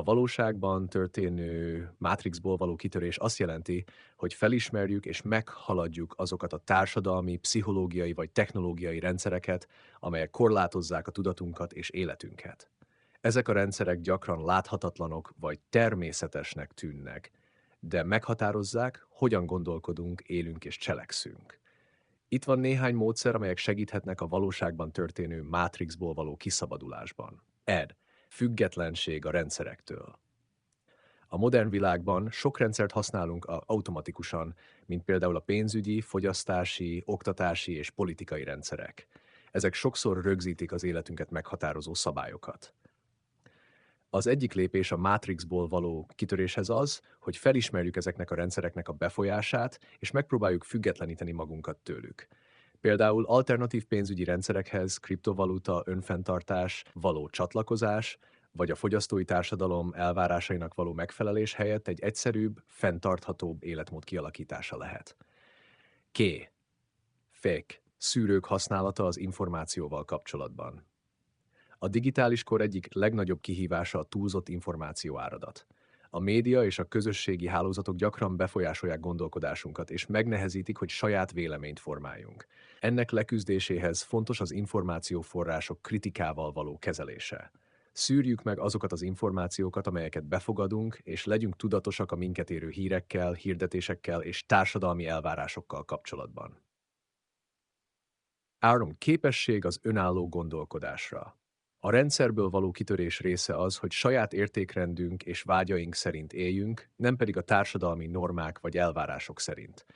valóságban történő Matrixból való kitörés azt jelenti, hogy felismerjük és meghaladjuk azokat a társadalmi, pszichológiai vagy technológiai rendszereket, amelyek korlátozzák a tudatunkat és életünket. Ezek a rendszerek gyakran láthatatlanok vagy természetesnek tűnnek, de meghatározzák, hogyan gondolkodunk, élünk és cselekszünk. Itt van néhány módszer, amelyek segíthetnek a valóságban történő Matrixból való kiszabadulásban. Függetlenség a rendszerektől. A modern világban sok rendszert használunk automatikusan, mint például a pénzügyi, fogyasztási, oktatási és politikai rendszerek. Ezek sokszor rögzítik az életünket meghatározó szabályokat. Az egyik lépés a Matrixból való kitöréshez az, hogy felismerjük ezeknek a rendszereknek a befolyását, és megpróbáljuk függetleníteni magunkat tőlük. Például alternatív pénzügyi rendszerekhez, kriptovaluta, önfenntartás, való csatlakozás, vagy a fogyasztói társadalom elvárásainak való megfelelés helyett egy egyszerűbb, fenntarthatóbb életmód kialakítása lehet. K. Fake. Szűrők használata az információval kapcsolatban. A digitális kor egyik legnagyobb kihívása a túlzott információáradat. A média és a közösségi hálózatok gyakran befolyásolják gondolkodásunkat, és megnehezítik, hogy saját véleményt formáljunk. Ennek leküzdéséhez fontos az információforrások kritikával való kezelése. Szűrjük meg azokat az információkat, amelyeket befogadunk, és legyünk tudatosak a minket érő hírekkel, hirdetésekkel és társadalmi elvárásokkal kapcsolatban. 3. Képesség az önálló gondolkodásra. A rendszerből való kitörés része az, hogy saját értékrendünk és vágyaink szerint éljünk, nem pedig a társadalmi normák vagy elvárások szerint.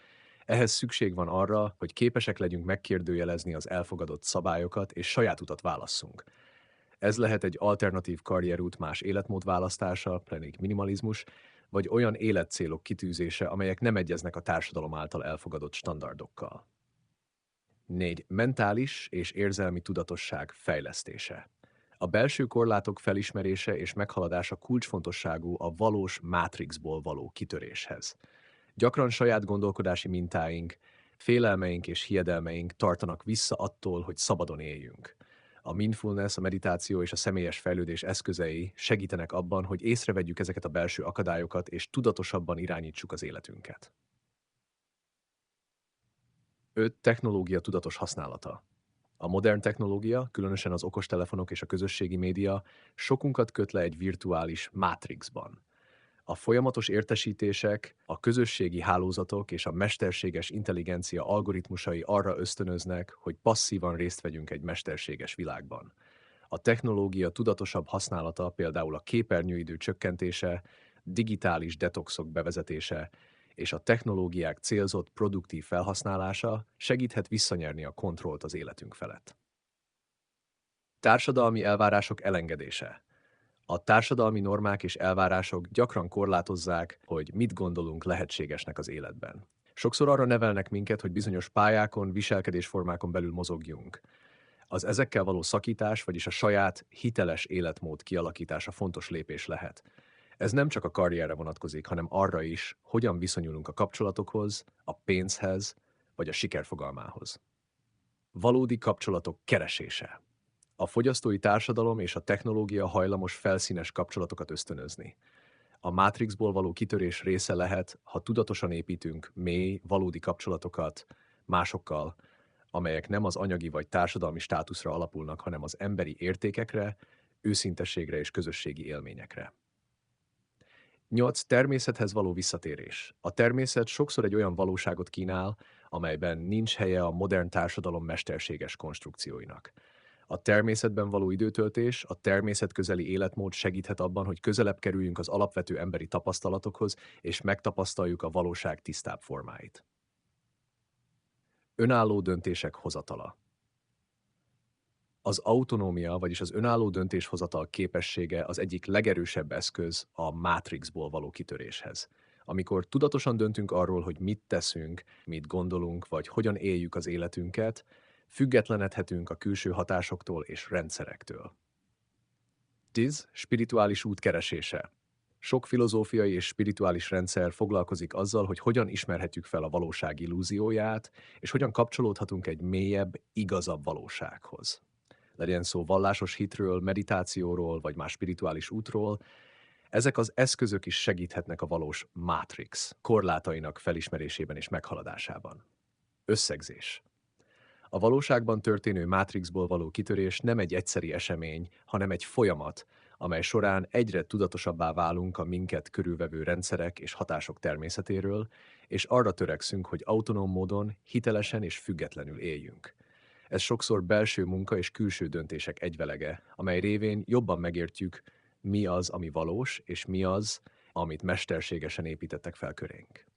Ehhez szükség van arra, hogy képesek legyünk megkérdőjelezni az elfogadott szabályokat és saját utat válasszunk. Ez lehet egy alternatív karrierút más életmód választása, plenig minimalizmus, vagy olyan életcélok kitűzése, amelyek nem egyeznek a társadalom által elfogadott standardokkal. 4. Mentális és érzelmi tudatosság fejlesztése. A belső korlátok felismerése és meghaladása kulcsfontosságú a valós Matrixból való kitöréshez. Gyakran saját gondolkodási mintáink, félelmeink és hiedelmeink tartanak vissza attól, hogy szabadon éljünk. A mindfulness, a meditáció és a személyes fejlődés eszközei segítenek abban, hogy észrevegyük ezeket a belső akadályokat és tudatosabban irányítsuk az életünket. 5. Technológia tudatos használata. A modern technológia, különösen az okostelefonok és a közösségi média sokunkat köt le egy virtuális mátrixban. A folyamatos értesítések, a közösségi hálózatok és a mesterséges intelligencia algoritmusai arra ösztönöznek, hogy passzívan részt vegyünk egy mesterséges világban. A technológia tudatosabb használata, például a képernyőidő csökkentése, digitális detoxok bevezetése és a technológiák célzott produktív felhasználása segíthet visszanyerni a kontrollt az életünk felett. Társadalmi elvárások elengedése. A társadalmi normák és elvárások gyakran korlátozzák, hogy mit gondolunk lehetségesnek az életben. Sokszor arra nevelnek minket, hogy bizonyos pályákon, viselkedésformákon belül mozogjunk. Az ezekkel való szakítás, vagyis a saját hiteles életmód kialakítása fontos lépés lehet. Ez nem csak a karrierre vonatkozik, hanem arra is, hogyan viszonyulunk a kapcsolatokhoz, a pénzhez, vagy a siker fogalmához. Valódi kapcsolatok keresése. A fogyasztói társadalom és a technológia hajlamos felszínes kapcsolatokat ösztönözni. A Matrixból való kitörés része lehet, ha tudatosan építünk mély, valódi kapcsolatokat másokkal, amelyek nem az anyagi vagy társadalmi státuszra alapulnak, hanem az emberi értékekre, őszintességre és közösségi élményekre. 8. Természethez való visszatérés. A természet sokszor egy olyan valóságot kínál, amelyben nincs helye a modern társadalom mesterséges konstrukcióinak. A természetben való időtöltés, a természetközeli életmód segíthet abban, hogy közelebb kerüljünk az alapvető emberi tapasztalatokhoz, és megtapasztaljuk a valóság tisztább formáit. Önálló döntések hozatala. Az autonómia, vagyis az önálló döntéshozatal képessége az egyik legerősebb eszköz a Matrixból való kitöréshez. Amikor tudatosan döntünk arról, hogy mit teszünk, mit gondolunk, vagy hogyan éljük az életünket, függetlenedhetünk a külső hatásoktól és rendszerektől. 10. Spirituális út keresése. Sok filozófiai és spirituális rendszer foglalkozik azzal, hogy hogyan ismerhetjük fel a valóság illúzióját, és hogyan kapcsolódhatunk egy mélyebb, igazabb valósághoz. Legyen szó vallásos hitről, meditációról, vagy más spirituális útról, Ezek az eszközök is segíthetnek a valós mátrix korlátainak felismerésében és meghaladásában. Összegzés. A valóságban történő mátrixból való kitörés nem egy egyszeri esemény, hanem egy folyamat, amely során egyre tudatosabbá válunk a minket körülvevő rendszerek és hatások természetéről, és arra törekszünk, hogy autonóm módon, hitelesen és függetlenül éljünk. Ez sokszor belső munka és külső döntések egyvelege, amely révén jobban megértjük, mi az, ami valós, és mi az, amit mesterségesen építettek fel körénk.